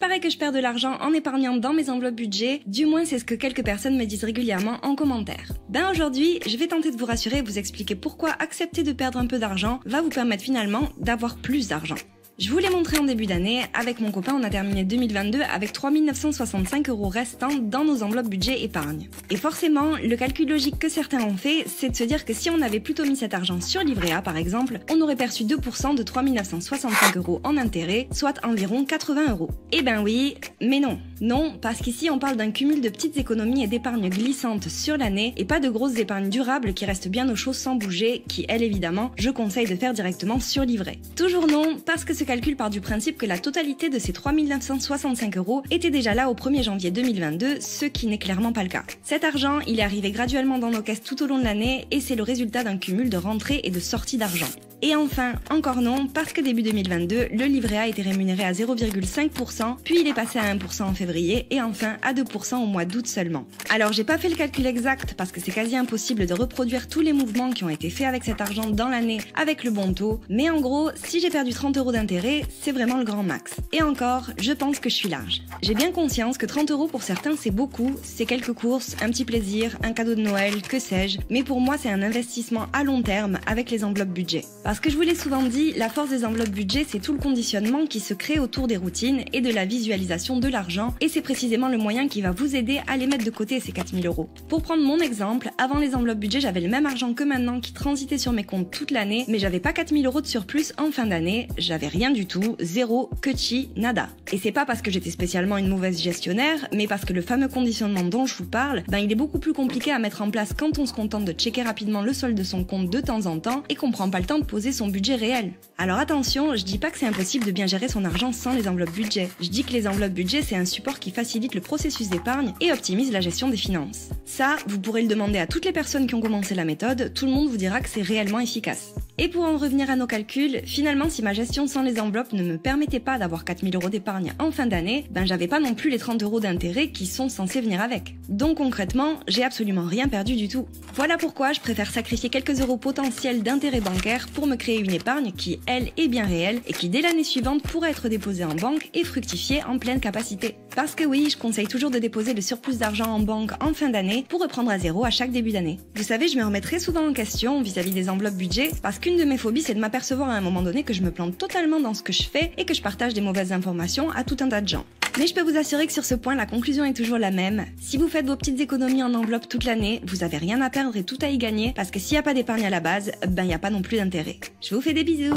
Paraît que je perds de l'argent en épargnant dans mes enveloppes budget, du moins c'est ce que quelques personnes me disent régulièrement en commentaire. Ben aujourd'hui, je vais tenter de vous rassurer et vous expliquer pourquoi accepter de perdre un peu d'argent va vous permettre finalement d'avoir plus d'argent. Je vous l'ai montré en début d'année, avec mon copain on a terminé 2022 avec 3 965 € restants dans nos enveloppes budget épargne. Et forcément, le calcul logique que certains ont fait, c'est de se dire que si on avait plutôt mis cet argent sur livret A par exemple, on aurait perçu 2% de 3 965 € en intérêt, soit environ 80 €. Eh ben oui, mais non. Non, parce qu'ici on parle d'un cumul de petites économies et d'épargne glissantes sur l'année et pas de grosses épargnes durables qui restent bien au chaud sans bouger, qui elles évidemment, je conseille de faire directement sur livret. Toujours non, parce que ce calcul part du principe que la totalité de ces 3 965 € était déjà là au 1er janvier 2022, ce qui n'est clairement pas le cas. Cet argent, il est arrivé graduellement dans nos caisses tout au long de l'année et c'est le résultat d'un cumul de rentrées et de sorties d'argent. Et enfin, encore non, parce que début 2022, le livret A était rémunéré à 0,5%, puis il est passé à 1% en février et enfin à 2% au mois d'août seulement. Alors j'ai pas fait le calcul exact parce que c'est quasi impossible de reproduire tous les mouvements qui ont été faits avec cet argent dans l'année avec le bon taux, mais en gros, si j'ai perdu 30 € d'intérêt, c'est vraiment le grand max. Et encore, je pense que je suis large. J'ai bien conscience que 30 € pour certains c'est beaucoup, c'est quelques courses, un petit plaisir, un cadeau de Noël, que sais-je, mais pour moi c'est un investissement à long terme avec les enveloppes budget. Parce que je vous l'ai souvent dit, la force des enveloppes budget, c'est tout le conditionnement qui se crée autour des routines et de la visualisation de l'argent, et c'est précisément le moyen qui va vous aider à les mettre de côté ces 4 000 €. Pour prendre mon exemple, avant les enveloppes budget, j'avais le même argent que maintenant qui transitait sur mes comptes toute l'année, mais j'avais pas 4 000 € de surplus en fin d'année, j'avais rien du tout, zéro, que chi, nada. Et c'est pas parce que j'étais spécialement une mauvaise gestionnaire, mais parce que le fameux conditionnement dont je vous parle, ben il est beaucoup plus compliqué à mettre en place quand on se contente de checker rapidement le solde de son compte de temps en temps et qu'on prend pas le temps de poser son budget réel. Alors attention, je dis pas que c'est impossible de bien gérer son argent sans les enveloppes budget. Je dis que les enveloppes budget c'est un support qui facilite le processus d'épargne et optimise la gestion des finances. Ça, vous pourrez le demander à toutes les personnes qui ont commencé la méthode, tout le monde vous dira que c'est réellement efficace. Et pour en revenir à nos calculs, finalement si ma gestion sans les enveloppes ne me permettait pas d'avoir 4 000 € d'épargne en fin d'année, ben j'avais pas non plus les 30 € d'intérêt qui sont censés venir avec. Donc concrètement, j'ai absolument rien perdu du tout. Voilà pourquoi je préfère sacrifier quelques euros potentiels d'intérêt bancaire pour me créer une épargne qui, elle, est bien réelle et qui dès l'année suivante pourrait être déposée en banque et fructifier en pleine capacité. Parce que oui, je conseille toujours de déposer le surplus d'argent en banque en fin d'année pour reprendre à zéro à chaque début d'année. Vous savez, je me remets très souvent en question vis-à-vis des enveloppes budget parce qu'une de mes phobies c'est de m'apercevoir à un moment donné que je me plante totalement dans ce que je fais et que je partage des mauvaises informations à tout un tas de gens. Mais je peux vous assurer que sur ce point, la conclusion est toujours la même. Si vous faites vos petites économies en enveloppe toute l'année, vous avez rien à perdre et tout à y gagner parce que s'il n'y a pas d'épargne à la base, ben il n'y a pas non plus d'intérêt. Je vous fais des bisous!